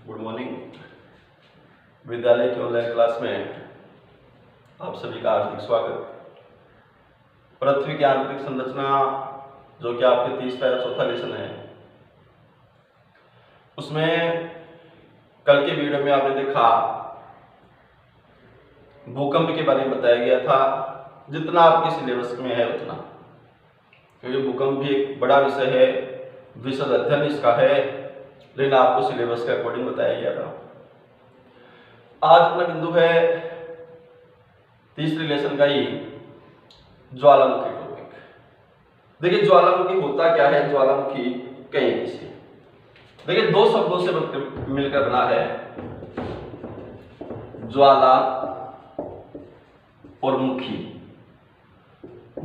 Good morning. विद्यालय की online class में आप सभी का हार्दिक स्वागत। पृथ्वी की आंतरिक संरचना जो कि आपके तीसरा या चौथा लेसन है, उसमें कल के वीडियो में आपने देखा भूकंप के बारे में बताया गया था। जितना आपके सिलेबस में है उतना, क्योंकि भूकंप भी एक बड़ा विषय है, विशद अध्ययन इसका है, लेकिन आपको सिलेबस के अकॉर्डिंग बताया गया था। आज अपना बिंदु है तीसरे लेसन का ही ज्वालामुखी टॉपिक। देखिए ज्वालामुखी होता क्या है, ज्वालामुखी कहीं किसी, देखिए दो शब्दों से मिलकर बना है, ज्वाला और मुखी।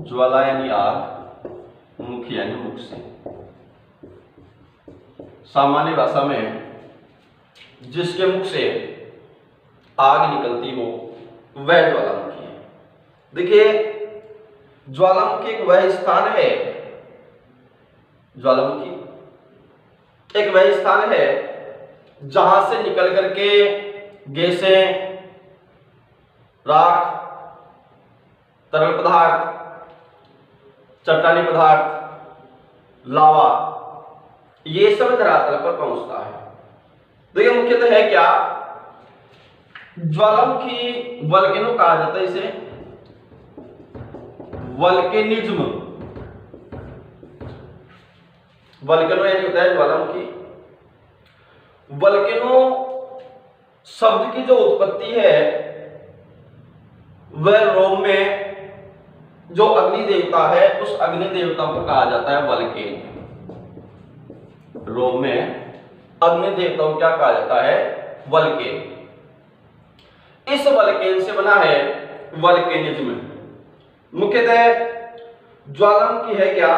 ज्वाला यानी आग, मुखी यानी मुख से। सामान्य भाषा में जिसके मुख से आग निकलती हो वह ज्वालामुखी है। देखिए ज्वालामुखी एक वह स्थान है, ज्वालामुखी एक वह स्थान है जहां से निकल करके गैसें, राख, तरल पदार्थ, चट्टानी पदार्थ, लावा, ये सब धरातल पर पहुंचता है। देखिए मुख्यतः है क्या, ज्वालामुखी वल्केनो कहा जाता है, इसे वल्केनिज्म। वल्केनो यानी होता है ज्वालामुखी। वल्केनो शब्द की जो उत्पत्ति है वह रोम में जो अग्नि देवता है उस अग्नि देवता को कहा जाता है वल्केन। रोम में अग्नि देवता को क्या कहा जाता है, वल्केन। इस वल्केन से बना है वल्केनिज्म। मुख्यतः ज्वालामुखी है क्या,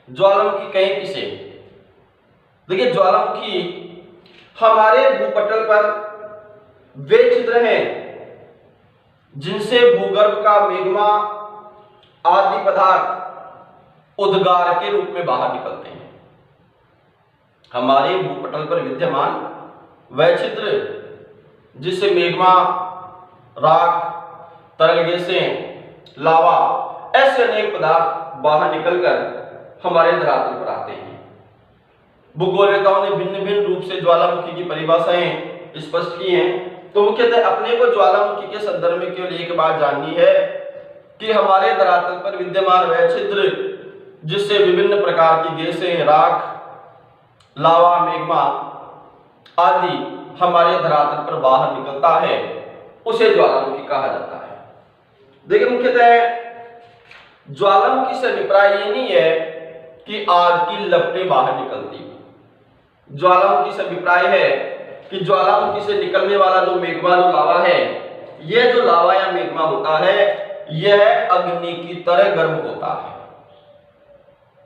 ज्वालामुखी कहीं किसे। देखिए ज्वालामुखी हमारे भूपटल पर वे छिद्र हैं जिनसे भूगर्भ का मैग्मा आदि पदार्थ उद्गार के रूप में बाहर निकलते हैं। हमारे भूपटल पर विद्यमान वह छिद्र जिससे मैग्मा, राख, तरल गैसें, लावा, ऐसे अनेक पदार्थ बाहर निकलकर हमारे धरातल पर आते हैं। भूगोलवेताओं ने भिन्न भिन्न रूप से ज्वालामुखी की परिभाषाएं स्पष्ट की हैं। तो मुख्यतः अपने को ज्वालामुखी के संदर्भ में केवल एक बात जाननी है कि हमारे धरातल पर विद्यमान वह छिद्र जिससे विभिन्न प्रकार की गैसें, राख, लावा, मैग्मा आदि हमारे धरातल पर बाहर निकलता है, उसे ज्वालामुखी कहा जाता है। देखिए मुख्यतः ज्वालामुखी से अभिप्राय ये नहीं है कि आग की लपटें बाहर निकलती। ज्वालामुखी से अभिप्राय है कि ज्वालामुखी से निकलने वाला जो मैग्मा, जो लावा है, यह जो लावा या मैग्मा होता है यह अग्नि की तरह गर्म होता है,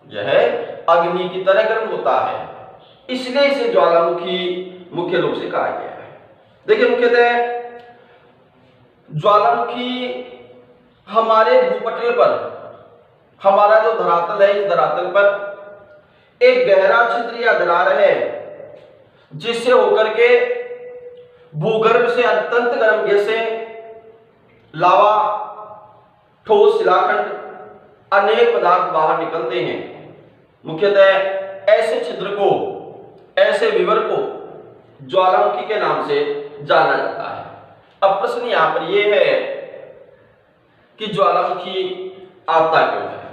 यह अग्नि की तरह गर्म होता है, इसलिए इसे ज्वालामुखी मुख्य रूप से कहा गया है। देखिए मुख्यतः ज्वालामुखी हमारे भूपटल पर, हमारा जो धरातल है, इस धरातल पर एक गहरा छिद्र या दरार है जिससे होकर के भूगर्भ से अत्यंत गर्म गैसें, लावा, ठोस शिलाखंड, अनेक पदार्थ बाहर निकलते हैं। मुख्यतः ऐसे छिद्र को, ऐसे विवर को ज्वालामुखी के नाम से जाना जाता है। अब प्रश्न यहां पर यह है कि ज्वालामुखी आता क्यों है,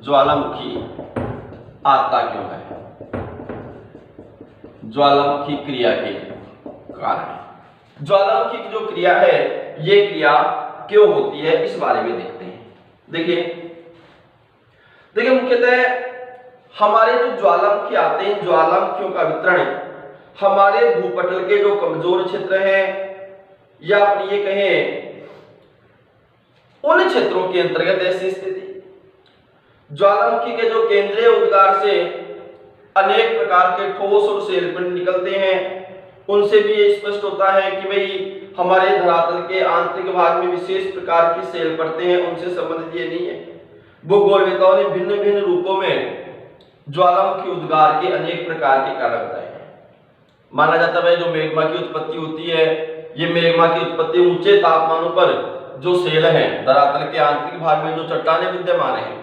ज्वालामुखी आता क्यों है, ज्वालामुखी क्रिया के कारण। ज्वालामुखी की जो क्रिया है ये क्रिया क्यों होती है, इस बारे में देखते हैं। देखिए मुख्यतः हमारे जो ज्वालामुखी आते हैं, ज्वालामुखियों का वितरण हमारे भूपटल के जो कमजोर क्षेत्र हैं या आप ये कहें उन क्षेत्रों के अंतर्गत ऐसी स्थिति। ज्वालामुखी के जो केंद्रीय उद्गार से अनेक प्रकार के ठोस और शैलपिंड निकलते हैं, उनसे भी ये स्पष्ट होता है कि भाई हमारे धरातल के आंतरिक भाग में विशेष प्रकार की शैल परतें हैं, उनसे संबंधित ये नहीं है। भूगोलवेताओं ने भिन्न भिन्न रूपों में ज्वालामुखी उद्गार के अनेक प्रकार के कारण बताए हैं। माना जाता है जो मैग्मा की उत्पत्ति होती है, ये मैग्मा की उत्पत्ति ऊंचे तापमानों पर जो सेल हैं, धरातल के आंतरिक भाग में जो चट्टानें विद्यमान हैं,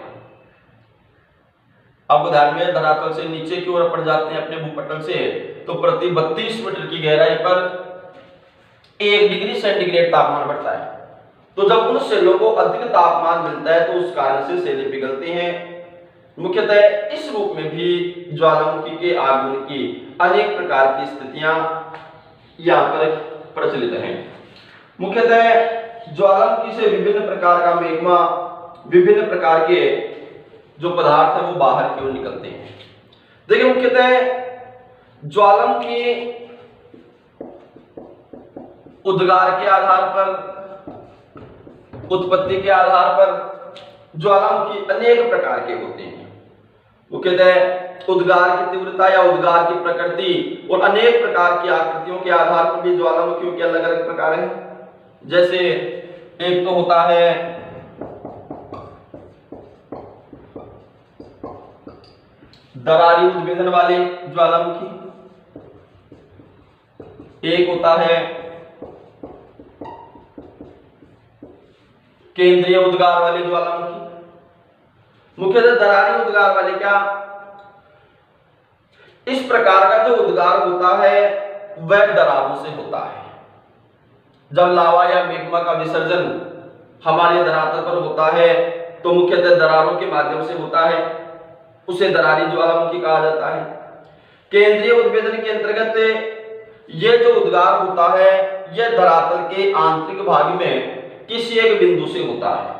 अब ध्यान में धरातल से नीचे की ओर पड़ जाते हैं अपने भूपटल से, तो प्रति 32 मीटर की गहराई पर 1 डिग्री सेंटीग्रेड तापमान बढ़ता है। तो जब उन सेलों को अधिक तापमान मिलता है तो उस कारण से सेलें पिघलती हैं। मुख्यतः इस रूप में भी ज्वालामुखी के आगमन की अनेक प्रकार की स्थितियां यहाँ पर प्रचलित हैं। मुख्यतः ज्वालामुखी से विभिन्न प्रकार का मैग्मा, विभिन्न प्रकार के जो पदार्थ है वो बाहर की ओर निकलते हैं। देखिए मुख्यतः ज्वालामुखी उद्गार के आधार पर, उत्पत्ति के आधार पर ज्वालामुखी अनेक प्रकार के होते हैं। मुख्यतः उद्गार की तीव्रता या उद्गार की प्रकृति और अनेक प्रकार की आकृतियों के आधार पर भी ज्वालामुखियों के अलग अलग प्रकार हैं। जैसे एक तो होता है दरारी उद्भेदन वाले ज्वालामुखी, एक होता है केंद्रीय उद्गार वाले ज्वालामुखी। मुख्यतः दरारी उद्गार वाले क्या, इस प्रकार का जो उद्गार होता है वह दरारों से होता है। जब लावा या मैग्मा का विसर्जन हमारे धरातल पर होता है तो मुख्यतः दरारों के माध्यम से होता है, उसे दरारी ज्वालामुखी कहा जाता है। केंद्रीय उद्भेदन के अंतर्गत ये जो उद्गार होता है यह धरातल के आंतरिक भाग में किसी एक बिंदु से होता है,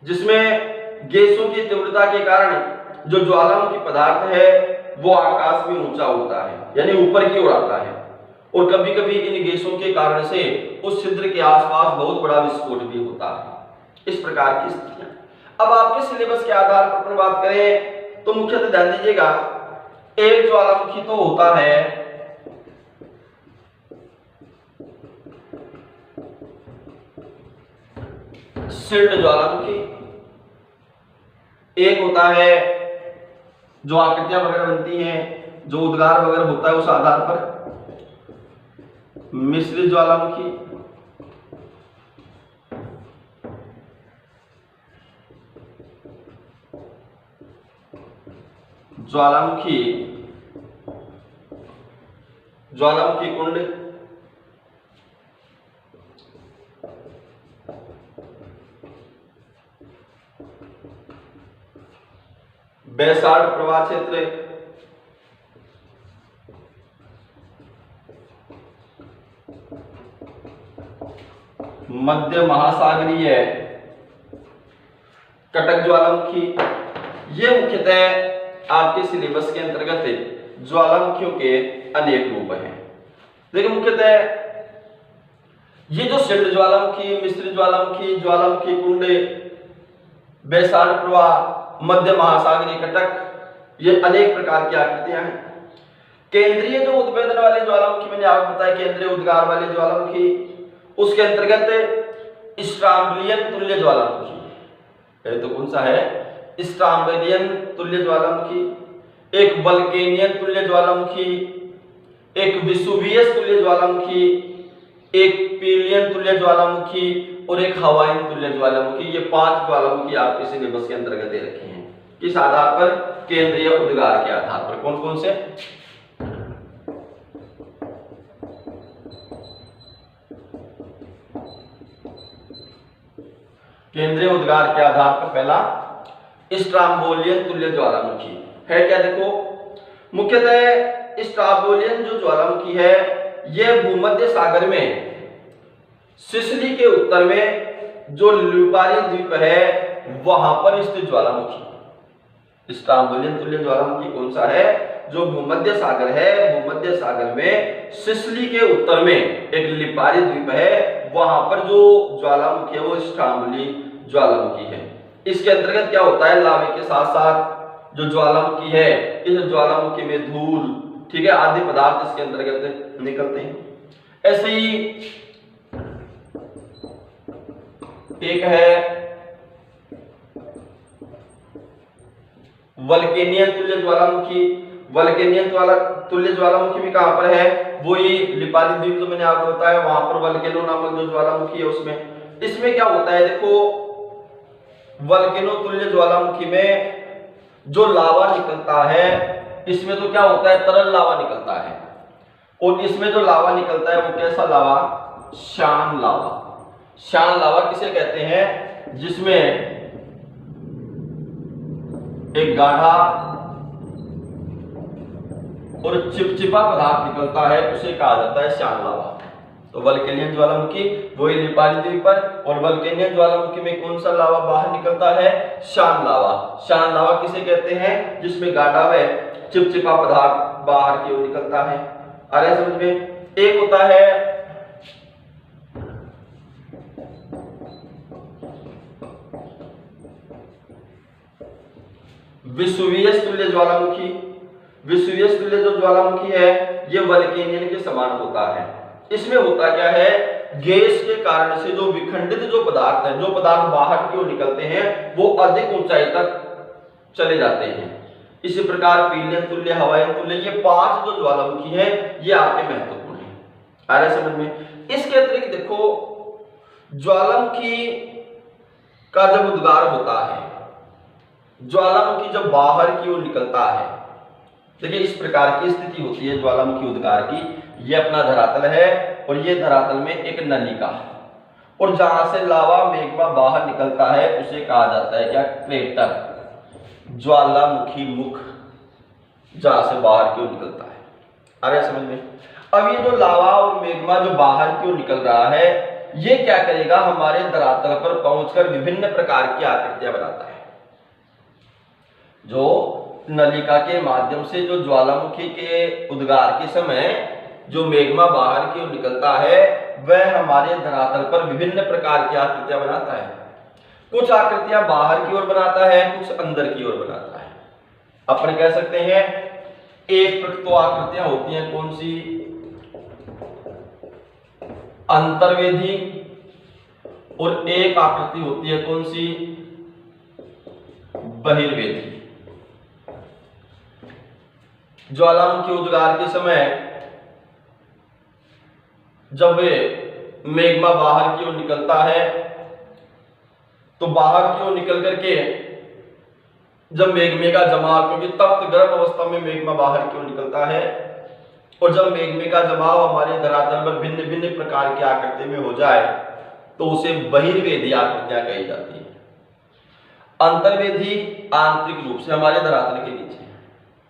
जिसमें गैसों की तीव्रता के कारण जो ज्वालामुखी पदार्थ है वो आकाश में ऊंचा होता है, यानी ऊपर की ओर आता है, और कभी कभी इन गैसों के कारण से उस छिद्र के आसपास बहुत बड़ा विस्फोट भी होता है। इस प्रकार की स्थितियां। अब आपके सिलेबस के आधार पर अपन बात करें तो मुख्यतः ध्यान दीजिएगा, एक ज्वालामुखी तो होता है शील्ड ज्वालामुखी, एक होता है जो आकृतियां वगैरह बनती हैं, जो उद्गार वगैरह होता है उस आधार पर मिश्रित ज्वालामुखी, ज्वालामुखी ज्वालामुखी कुंड, बैसाल्ट प्रवाह क्षेत्र, मध्य महासागरीय कटक ज्वालामुखी। ये मुख्यतः आपके सिलेबस के अंतर्गत ज्वालामुखियों के अनेक रूप हैं। देखिए मुख्यतः ये जो शील्ड ज्वालामुखी, मिश्रित ज्वालामुखी, ज्वालामुखी कुंड, बैसाल्ट प्रवाह, मध्य महासागरीय कटक, ये अनेक प्रकार की आकृतियां हैं। केंद्रीय जो उद्भेदन वाले ज्वालामुखी मैंने आपको बताया, केंद्रीय उद्गार वाले ज्वालामुखी, उसके अंतर्गत स्ट्राम्बलियन तुल्य ज्वालामुखी, तो कौन सा है, स्ट्राम्बलियन तुल्य ज्वालामुखी, एक वल्केनियन तुल्य ज्वालामुखी, एक विसुवियस तुल्य ज्वालामुखी, एक पीलियन तुल्य ज्वालामुखी और एक हवाईन तुल्य ज्वालामुखी। ये 5 ज्वालामुखी आपके सिलेबस के अंतर्गत दे रखे हैं। किस आधार पर, केंद्रीय उद्गार के आधार पर। कौन कौन से, केंद्रीय उद्गार के आधार पर पहला स्ट्राम्बोलियन तुल्य ज्वालामुखी है। क्या देखो, मुख्यतः स्ट्राम्बोलियन जो ज्वालामुखी है यह भूमध्य सागर में सिसिली के उत्तर में जो लिपारी द्वीप है वहां पर स्थित ज्वालामुखी। स्ट्राम्बोलियन तुल्य ज्वालामुखी कौन सा है, जो भूमध्य सागर है, भूमध्य सागर में सिसिली के उत्तर में एक लिपारी द्वीप है, वहां पर जो ज्वालामुखी है वो स्ट्राम्बोली ज्वालामुखी है। इसके अंतर्गत क्या होता है, लावे के साथ साथ जो ज्वालामुखी है, इस ज्वालामुखी में धूल, ठीक है, आदि पदार्थ इसके अंतर्गत निकलते हैं। ऐसे ही एक है वल्केनियन तुल्य ज्वालामुखी। वल्केनियन तुल्य ज्वालामुखी भी कहां पर है? वो ये लिपाली द्वीप जो मैंने आपको बताया वहां पर वल्केनो नामक जो ज्वालामुखी है उसमें। इसमें क्या होता है देखो, वल्केनो तुल्य ज्वालामुखी में जो लावा निकलता है, इसमें तो क्या होता है, तरल लावा निकलता है, और इसमें जो लावा निकलता है वो कैसा लावा? शान लावा। शान लावा किसे कहते हैं? जिसमें एक गाढ़ा और चिपचिपा पदार्थ निकलता है, उसे कहा जाता है शान लावा। तो वल्केनियन ज्वालामुखी वही लिपाली द्वीप पर, और वल्केनियन ज्वालामुखी में कौन सा लावा बाहर निकलता है? शान लावा। शान लावा किसे कहते हैं? जिसमें गाढ़ा व चिपचिपा पदार्थ बाहर की ओर निकलता है। आ रहा है समझ में? एक होता है विसुवियस तुल्य ज्वालामुखी। विसुवियस तुल्य जो ज्वालामुखी है ये वल्केनियन के समान होता है। इसमें होता क्या है, गैस के कारण से जो विखंडित जो पदार्थ है, जो पदार्थ बाहर की ओर निकलते हैं वो अधिक ऊंचाई तक चले जाते हैं। इसी प्रकार पीलियन तुल्य, हवायन तुल्य, ये 5 जो ज्वालामुखी है ये आपके महत्वपूर्ण है। आ रहा है समझ में? इसके अतिरिक्त देखो, ज्वालामुखी का जब उद्गार होता है, ज्वालामुखी जब बाहर की ओर निकलता है, देखिए इस प्रकार की स्थिति होती है ज्वालामुखी उद्गार की। ये अपना धरातल है और ये धरातल में एक नलिका, और जहां से लावा मेग्मा बाहर निकलता है उसे कहा जाता है क्या? क्रेटर, ज्वालामुखी मुख, जहां से बाहर की ओर निकलता है। आ रहा है समझ में? अब ये जो लावा और मेग्मा जो बाहर की ओर निकल रहा है, ये क्या करेगा? हमारे धरातल पर पहुंचकर विभिन्न प्रकार की आकृतियां बनाता है। जो नलिका के माध्यम से जो ज्वालामुखी के उद्गार के समय जो मेग्मा बाहर की ओर निकलता है, वह हमारे धरातल पर विभिन्न प्रकार की आकृतियां बनाता है। कुछ आकृतियां बाहर की ओर बनाता है, कुछ अंदर की ओर बनाता है। अपन कह सकते हैं एक प्रकृत आकृतियां होती हैं, कौन सी? अंतर्वेदी, और एक आकृति होती है कौन सी? बहिर्वेदी। ज्वालामुखी उद्गार के समय जब मेग्मा बाहर की ओर निकलता है, तो बाहर की ओर निकल करके जब मेग्मे का जमाव, क्योंकि तप्त गर्म अवस्था में मेग्मा बाहर की ओर निकलता है, और जब मेग्मे का जमाव हमारे धरातल पर भिन्न भिन्न प्रकार की आकृति में हो जाए तो उसे बहिर्वेदी आकृतियां कही जाती है। अंतर्वेदी आंतरिक रूप से हमारे धरातल के नीचे,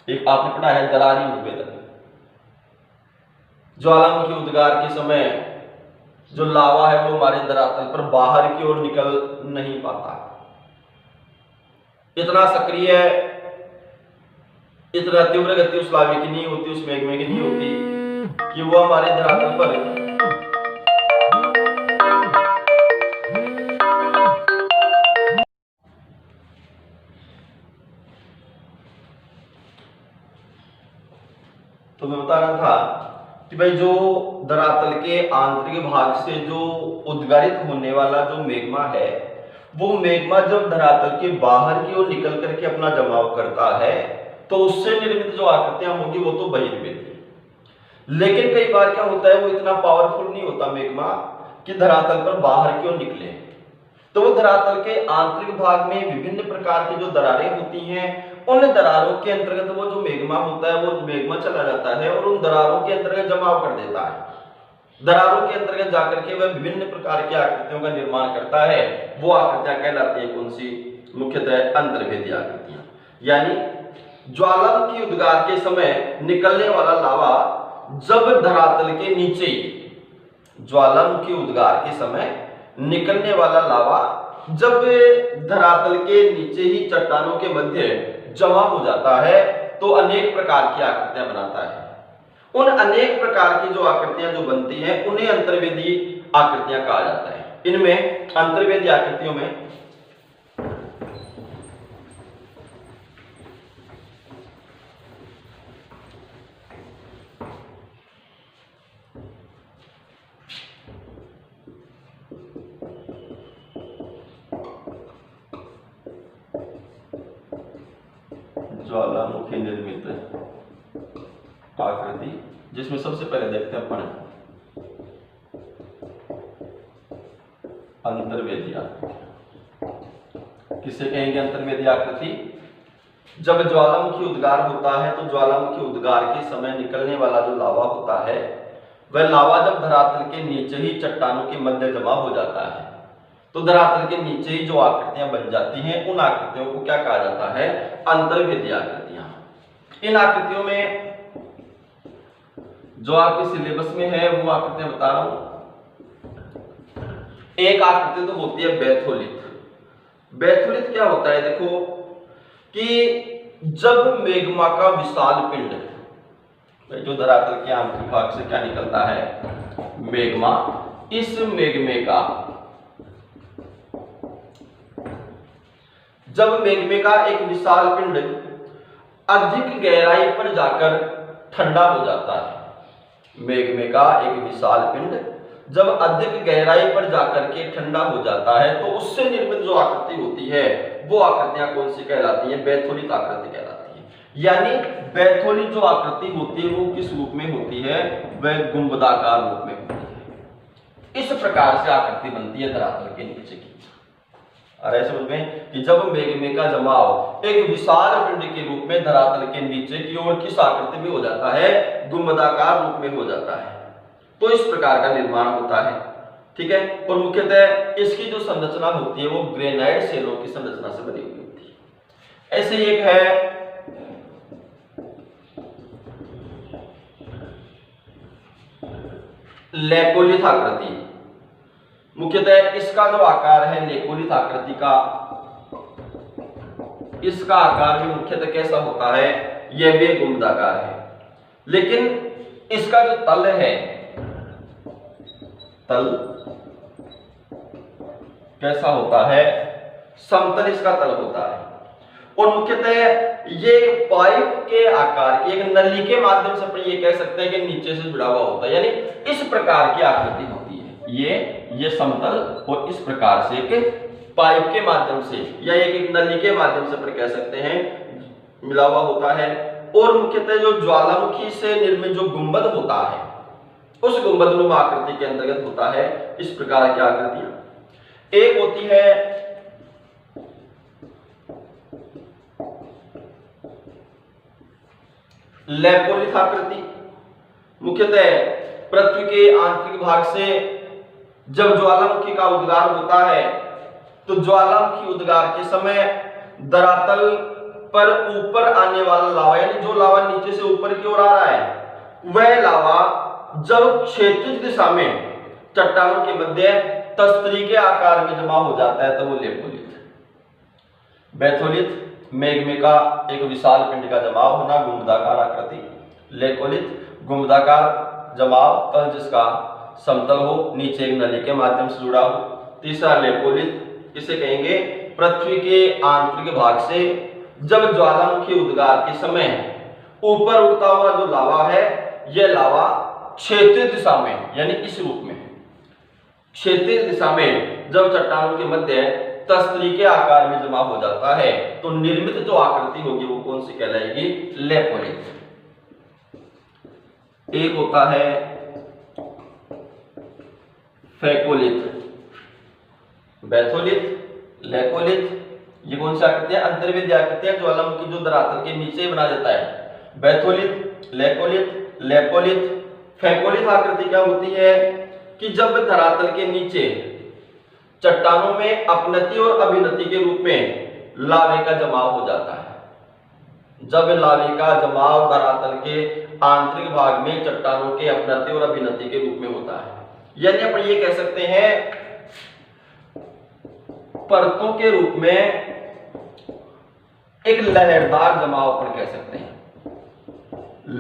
एक आपने पढ़ा है दरारी उद्भेदन। ज्वालामुखी उद्गार के समय जो लावा है वो हमारे धरातल पर बाहर की ओर निकल नहीं पाता, इतना सक्रिय, इतना तीव्र गति उस लावे की नहीं होती, उस मेग्मे की नहीं होती कि वो हमारे धरातल पर तो मैं बता रहा था कि भाई जो धरातल के आंतरिक भाग से जो उद्गारित होने वाला जो मेग्मा है, वो मेग्मा जब धरातल के बाहर की ओर निकल करके अपना जमाव करता है तो उससे निर्मित जो आकृतियां होंगी वो तो बहिर्वेदी। लेकिन कई बार क्या होता है, वो इतना पावरफुल नहीं होता मेग्मा कि धरातल पर बाहर की ओर निकले, तो वो धरातल के आंतरिक भाग में विभिन्न प्रकार की जो दरारें होती हैं, उन दरारों के अंतर्गत वो जो मेग्मा होता है वो मेग्मा चला जाता है और उन दरारों के अंतर्गत जमाव कर देता है। दरारों के अंतर्गत जाकर के वह विभिन्न प्रकार की आकृतियों का निर्माण करता है। वो आकृतियां कहलाती है कौन सी? मुख्यतः अंतर्वेदी आकृतियां। यानी ज्वालामुखी उद्गार के समय निकलने वाला लावा जब धरातल के नीचे, ज्वालामुखी उद्गार के समय निकलने वाला लावा जब धरातल के नीचे ही चट्टानों के मध्य जमा हो जाता है तो अनेक प्रकार की आकृतियां बनाता है। उन अनेक प्रकार की जो आकृतियां जो बनती हैं उन्हें अंतर्वेदी आकृतियां कहा जाता है। इनमें अंतर्वेदी आकृतियों में ज्वालामुखी निर्मित आकृति, जिसमें सबसे पहले देखते हैं अपन अंतर्वेदी आकृति। किसे कहेंगे अंतर्वेदी आकृति? जब ज्वालामुखी उद्गार होता है तो ज्वालामुखी उद्गार के समय निकलने वाला जो लावा होता है, वह लावा जब धरातल के नीचे ही चट्टानों के मध्य जमा हो जाता है तो धरातल के नीचे ही जो आकृतियां बन जाती हैं, उन आकृतियों को क्या कहा जाता है? अंतर्वेदी आकृतियां। इन आकृतियों में जो आपके सिलेबस में है वो आकृतियां बता रहा हूं। एक आकृति तो होती है बैथोलिथ। बैथोलिथ क्या होता है? देखो कि जब मेग्मा का विशाल पिंड, जो धरातल के आंतरिक भाग से क्या निकलता है? मेग्मा। इस मेग्मे का, जब मेग्मे का एक विशाल पिंड अधिक गहराई पर जाकर ठंडा हो जाता है, मेग्मे का एक विशाल पिंड जब अधिक गहराई पर जाकर के ठंडा हो जाता है तो उससे निर्मित जो आकृति होती है वो आकृतियां कौन सी कहलाती है? बैथोलिथ आकृति कहलाती है। यानी बैथोलिथ जो आकृति होती है वो किस रूप में होती है? वह गुंबदाकार रूप में होती है। इस प्रकार से आकृति बनती है धरातल के नीचे की। और ऐसे समझ में कि जब मेग्मे का जमाव एक विशाल पिंड के रूप में धरातल के नीचे की ओर किस आकृति में हो जाता है? गुंबदाकार रूप में हो जाता है। तो इस प्रकार का निर्माण होता है। ठीक है। और मुख्यतः इसकी जो संरचना होती है वो ग्रेनाइट सेलों की संरचना से बनी हुई होती है। ऐसे ही एक है लेकोलिथ आकृति। मुख्यतः इसका जो आकार है लेकोलिथ आकृति का, इसका आकार भी मुख्यतः कैसा होता है? यह भी गुंबदाकार है, लेकिन इसका जो तल है, तल कैसा होता है? समतल इसका तल होता है। और मुख्यतः ये पाइप के आकार की, एक नली के माध्यम से अपन ये कह सकते हैं कि नीचे से जुड़ा हुआ होता है। यानी इस प्रकार की आकृति होती है। ये समतल और इस प्रकार से एक पाइप के माध्यम से या एक नली के माध्यम से अपन कह सकते हैं मिला हुआ होता है। और मुख्यतः जो ज्वालामुखी से निर्मित जो गुंबद होता है उस गुंबदनुमा आकृति के अंतर्गत होता है इस प्रकार की आकृतियां। एक होती है लेपोलिथ आकृति। मुख्यतः पृथ्वी के आंतरिक भाग से जब ज्वालामुखी का उद्गार होता है तो ज्वालामुखी उद्गार के समय धरातल पर ऊपर आने वाला लावा, यानी जो लावा नीचे से ऊपर की ओर आ रहा है, वह लावा जब क्षैतिज दिशा में चट्टानों के मध्य तस्तरी के आकार में जमा हो जाता है तो वो लेपोलिथ। बैथोलिथ मेग्मे का एक विशाल पिंड का जमाव होना, गुंबदाकार आकृति। लेकोलिथ गुंबदाकार जमाव, तल जिसका समतल हो, नीचे एक नली के माध्यम से जुड़ा हो। तीसरा लेपोलिथ, किसे कहेंगे? पृथ्वी के आंतरिक भाग से जब ज्वालामुखी उद्गार के समय ऊपर उठता हुआ जो लावा है, यह लावा क्षैतिज दिशा में, यानी इस रूप में क्षैतिज दिशा में जब चट्टानों के मध्य तस्तरी के आकार में जमा हो जाता है तो निर्मित जो आकृति होगी वो कौन सी कहलाएगी? लेपोलिथ। एक होता है फेकोलिथ। बैथोलिथ, लेकोलिथ, ये कौन सी आकृतियां? अंतर्वेदी आकृतियां, ज्वालामुखी जो धरातल के नीचे बना देता है। बैथोलिथ, लेकोलिथ, लेपोलिथ, फेकोलिथ आकृति क्या होती है कि जब धरातल के नीचे चट्टानों में अपनति और अभिनति के रूप में लावे का जमाव हो जाता है। जब लावे का जमाव धरातल के आंतरिक भाग में चट्टानों के अपनति और अभिनति के रूप में होता है, यानी अपन ये कह सकते हैं परतों के रूप में एक लहरदार जमाव अपन कह सकते हैं।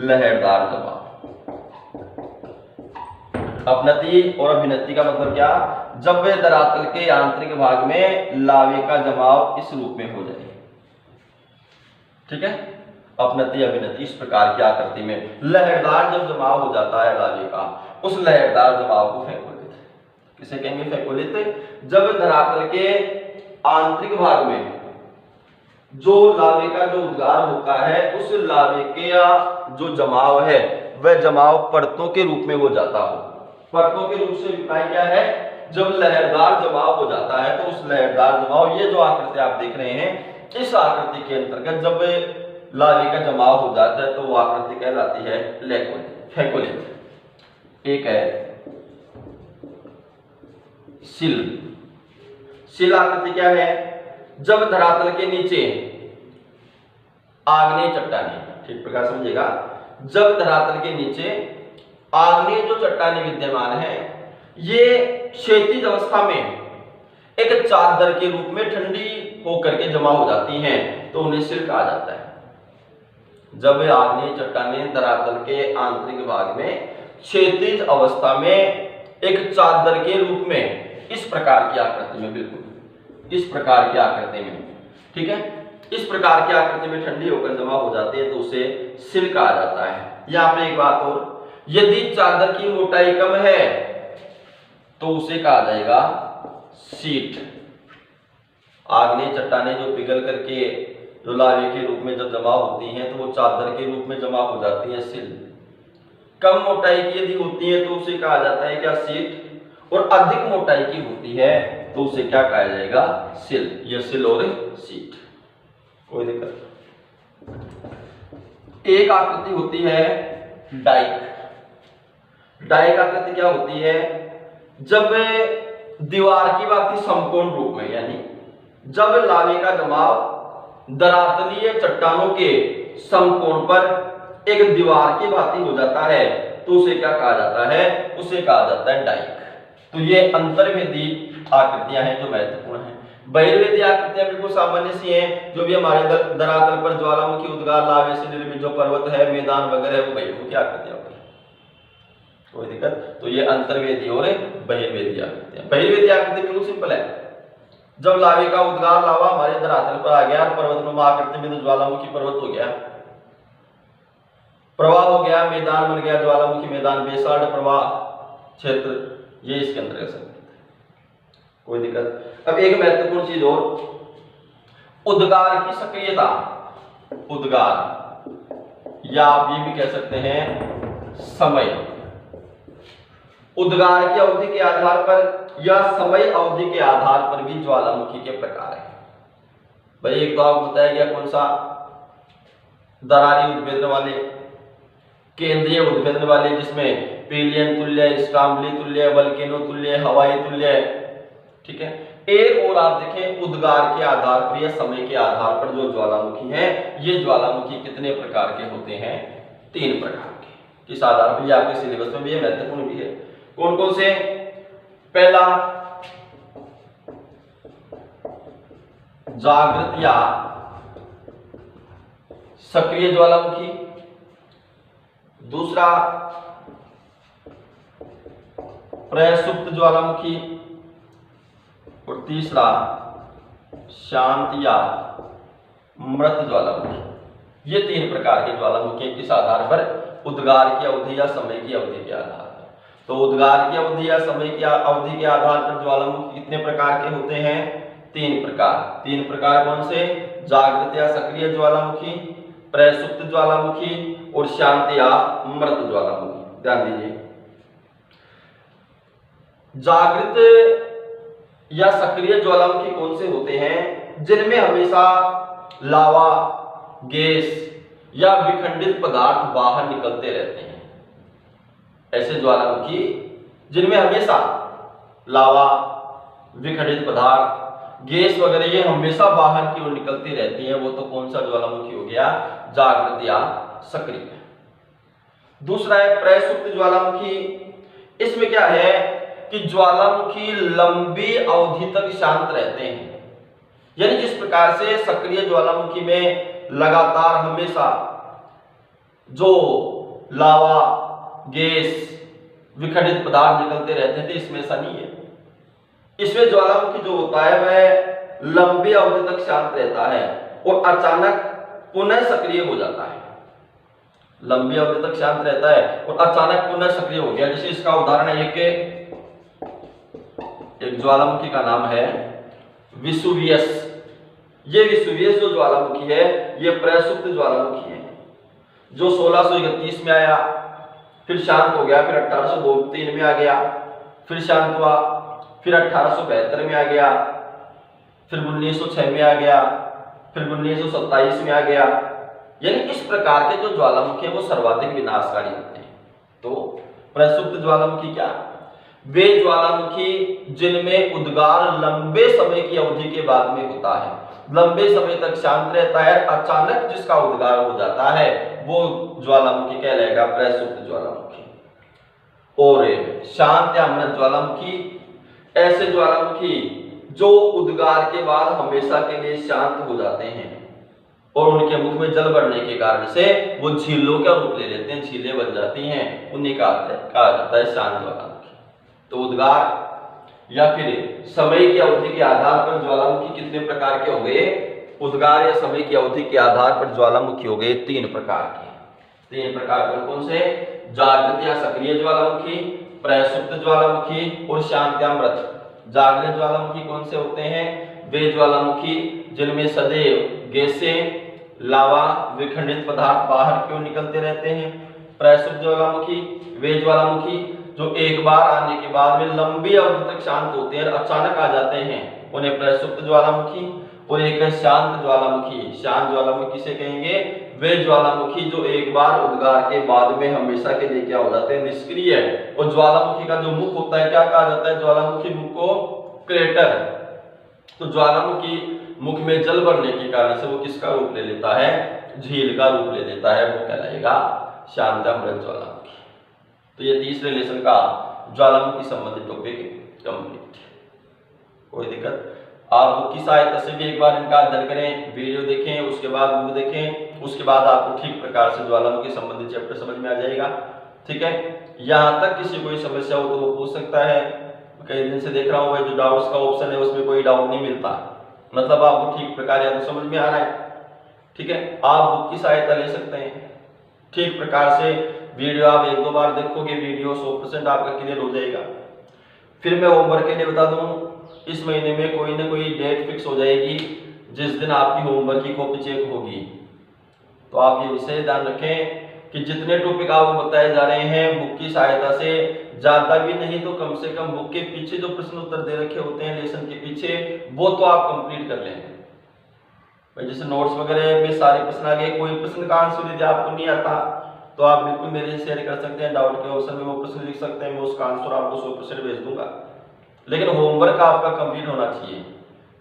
लहरदार जमाव, अपनति और अभिनति का मतलब क्या? जब वे धरातल के आंतरिक भाग में लावे का जमाव इस रूप में हो जाए। ठीक है। अपनति अभिनति इस प्रकार की आकृति में लहरदार जब जमाव हो जाता है लावे का, उस लहरदार जमाव को फेकोलिथ, किसे कहेंगे? फेकोलिथ। जब धरातल के आंतरिक भाग में जो लावे का जो उद्गार होता है उस लावे के या जो जमाव है वह जमाव परतों के रूप में हो जाता हो। परतों के रूप से अभिप्राय क्या है, जब लहरदार जमाव हो जाता है तो उस लहरदार जमाव, ये जो आकृति आप देख रहे हैं, इस आकृति के अंतर्गत जब लावे का जमाव हो जाता है तो वो आकृति कहलाती है फैकोलिथ। एक है सिल। सिल आकृति क्या है, जब धरातल के नीचे आग्नेय चट्टानें, ठीक प्रकार समझिएगा, जब धरातल के नीचे आग्नेय जो चट्टानें विद्यमान है ये क्षैतिज अवस्था में एक चादर के रूप में ठंडी होकर के जमा हो जाती हैं तो उन्हें सिल कहा जाता है। जब आग्नेय चट्टानें धरातल के आंतरिक भाग में क्षैतिज अवस्था में एक चादर के रूप में इस प्रकार की आकृति में, बिल्कुल इस प्रकार की आकृति में, ठीक है, इस प्रकार की आकृति में ठंडी होकर जमा हो जाती है तो उसे सिल कहा जाता है। यहाँ पे एक बात और, यदि चादर की मोटाई कम है तो उसे कहा जाएगा शीट। आग्नेय चट्टानें जो पिघल करके जो लावे के रूप में जब जमा होती हैं तो वो चादर के रूप में जमा हो जाती हैं सिल। कम मोटाई की यदि होती है तो उसे कहा जाता है क्या, शीट, और अधिक मोटाई की होती है तो उसे क्या कहा जाएगा, सिल। यह सिल और शीट, कोई दिक्कत। एक आकृति होती है डाइक। डाइक आकृति क्या होती है, जब दीवार की भांति समकोण रूप में, यानी जब लावे का जमाव धरातलीय चट्टानों के समकोण पर एक दीवार की भांति हो जाता है तो उसे क्या कहा जाता है, उसे कहा जाता है डाइक। तो ये अंतर्वेदी आकृतियां हैं जो महत्वपूर्ण हैं। बहिर्वेदी आकृतियां बिल्कुल सामान्य सी हैं, जो भी हमारे धरातल पर ज्वालामुखी उद्गार लावे से निर्मित जो पर्वत है, मैदान वगैरह, वो बहिर्मुखी आकृतियां होती हैं, कोई दिक्कत। तो ये अंतर्वेदी और बहिर्वेदी आकृतियां। बहिर्वेदी आकृति बिल्कुल सिंपल है, जब लावे का उद्गार लावा हमारे धरातल पर आ गया, पर्वतनुमा आकृति में तो ज्वालामुखी पर्वत हो गया, प्रवाह हो गया, मैदान बन गया, ज्वालामुखी मैदान, बेसाल्ट प्रवाह क्षेत्र, ये इसके अंतर्गत संकेत है, कोई दिक्कत। अब एक महत्वपूर्ण चीज और, उद्गार की सक्रियता। उद्गार या आप ये भी कह सकते हैं समय। उद्गार की अवधि के आधार पर या समय अवधि के आधार पर भी ज्वालामुखी के प्रकार है। भाई एक तो आपको बताया गया कौन सा, दरारी उद्भेदन वाले, केंद्रीय उद्भेदन वाले, जिसमें पीलियन तुल्य, स्ट्राम्बली तुल्य, वल्केनो तुल्य, हवाई तुल्य, ठीक है। एक और आप देखें, उद्गार के आधार पर या समय के आधार पर जो ज्वालामुखी है, ये ज्वालामुखी कितने प्रकार के होते हैं, 3 प्रकार के। किस आधार पर, ये आपके सिलेबस में भी है, महत्वपूर्ण भी है। कौन कौन से, पहला जागृत या सक्रिय ज्वालामुखी, दूसरा प्रसुप्त ज्वालामुखी, और तीसरा शांत या मृत ज्वालामुखी। ये 3 प्रकार के ज्वालामुखी किस आधार पर, उद्गार की अवधि या समय की अवधि के आधार पर। तो उद्गार की अवधि या समय की अवधि के आधार पर ज्वालामुखी कितने प्रकार के होते हैं, 3 प्रकार। 3 प्रकार कौन से, जागृत या सक्रिय ज्वालामुखी, प्रसुप्त ज्वालामुखी और शांत या मृत ज्वालामुखी। ध्यान दीजिए, जागृत या सक्रिय ज्वालामुखी कौन से होते हैं, जिनमें हमेशा लावा, गैस या विखंडित पदार्थ बाहर निकलते रहते हैं। ऐसे ज्वालामुखी जिनमें हमेशा लावा, विखंडित पदार्थ, गैस वगैरह ये हमेशा बाहर की ओर निकलती रहती है, वो तो कौन सा ज्वालामुखी हो गया, जागृत या सक्रिय। दूसरा है प्रसुप्त ज्वालामुखी। इसमें क्या है कि ज्वालामुखी लंबी अवधि तक शांत रहते हैं, यानी जिस प्रकार से सक्रिय ज्वालामुखी में लगातार हमेशा जो लावा, गैस, विखंडित पदार्थ निकलते रहते थे, इसमें ऐसा नहीं है। इसमें ज्वालामुखी जो होता है वह लंबी अवधि तक शांत रहता है और अचानक पुनः सक्रिय हो जाता है। लंबी अवधि तक शांत रहता है और अचानक पुनः सक्रिय हो गया। जैसे इसका उदाहरण है, एक ज्वालामुखी का नाम है विसुवियस। ये विषुवीय जो ज्वालामुखी है ये प्रसुप्त ज्वालामुखी है, जो 1631 में आया, फिर शांत हो गया, फिर 1802-3 में आ गया, फिर शांत हुआ, फिर 1872 में आ गया, फिर 1906 में आ गया, फिर 1927 में आ गया। यानी इस प्रकार के जो ज्वालामुखी है वो सर्वाधिक विनाशकारी होते हैं। तो प्रसुप्त ज्वालामुखी क्या? वे ज्वालामुखी जिनमें उद्गार लंबे समय की अवधि के बाद में होता है, लंबे समय तक शांत रहता है, अचानक जिसका उद्गार हो जाता है वो ज्वालामुखी कहलाएगा प्रसुप्त ज्वालामुखी। और शांत या मृत ज्वालामुखी, ऐसे ज्वालामुखी जो उद्गार के बाद हमेशा के लिए शांत हो जाते हैं और उनके मुख में जल बढ़ने के कारण से वो झीलों का रूप ले लेते हैं, झीलें बन जाती हैं, उन्हें कहा जाता है शांत ज्वालामुखी। तो उद्गार या फिर समय की अवधि के आधार पर ज्वालामुखी कितने प्रकार के हो गए? उद्गार या समय की अवधि के आधार पर ज्वालामुखी हो गए 3 प्रकार के। 3 प्रकार कौन से? जागृत या सक्रिय ज्वालामुखी, प्रसुप्त ज्वालामुखी और शांत या मृत। जागृत ज्वालामुखी कौन से होते हैं? वे ज्वालामुखी जिनमें सदैव गैसें, लावा, विखंडित पदार्थ बाहर क्यों निकलते रहते हैं। प्रसुप्त ज्वालामुखी वे ज्वालामुखी जो एक बार आने के बाद में लंबी अवधि तक शांत होते हैं, अचानक आ जाते हैं, उन्हें प्रसुप्त ज्वालामुखी। और एक है शांत ज्वालामुखी। शांत ज्वालामुखी से कहेंगे वे ज्वालामुखी जो एक बार उद्गार के बाद में हमेशा के लिए क्या हो जाते हैं? निष्क्रिय। और ज्वालामुखी का जो मुख होता है क्या कहा जाता है? ज्वालामुखी मुख को क्रेटर। तो ज्वालामुखी मुख में जल भरने के कारण से वो किसका रूप ले लेता है? झील का रूप ले लेता है, वो कहलाएगा शांत या मृत ज्वालामुखी। तो ये तीसरे लेसन का ज्वालामुखी संबंधित टॉपिक कंप्लीट। कोई दिक्कत? आप बुक की सहायता से भी एक बार इनका अध्ययन करें, वीडियो देखें, उसके बाद बुक देखें, उसके बाद आपको ठीक प्रकार से ज्वालामुखी संबंधित चैप्टर समझ में आ जाएगा। ठीक है, यहाँ तक किसी कोई समस्या हो तो वो पूछ सकता है। कई दिन से देख रहा हूँ भाई जो डाउट्स का ऑप्शन है उसमें कोई डाउट नहीं मिलता, मतलब आपको ठीक प्रकार या तो समझ में आ रहा है। ठीक है, आप बुक की सहायता ले सकते हैं। ठीक प्रकार से वीडियो आप 1-2 बार देखोगे, वीडियो 100% आपका क्लियर हो जाएगा। फिर मैं होमवर्क के लिए बता दूं, इस महीने में कोई ना कोई डेट फिक्स हो जाएगी जिस दिन आपकी होमवर्क की कॉपी चेक होगी। तो आप ये विषय ध्यान रखें कि जितने टॉपिक आपको बताए जा रहे हैं बुक की सहायता से, ज्यादा भी नहीं तो कम से कम बुक के पीछे जो प्रश्न उत्तर दे रखे होते हैं लेसन के पीछे, वो तो आप कंप्लीट कर लें। भाई जैसे नोट्स वगैरह में सारे प्रश्न आ गए, कोई प्रश्न का आंसर यदि आपको नहीं आता तो आप बिल्कुल मेरे से शेयर कर सकते हैं, डाउट के ऑप्शन में वो प्रश्न लिख सकते हैं, मैं उसका आंसर आपको 100% भेज दूंगा। लेकिन होमवर्क आपका कंप्लीट होना चाहिए।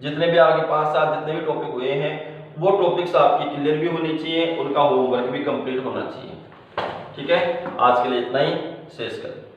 जितने भी आगे 5 साल जितने भी टॉपिक हुए हैं वो टॉपिक्स आपकी क्लियर भी होनी चाहिए, उनका होमवर्क भी कंप्लीट होना चाहिए। ठीक है, आज के लिए इतना ही, शेष करें।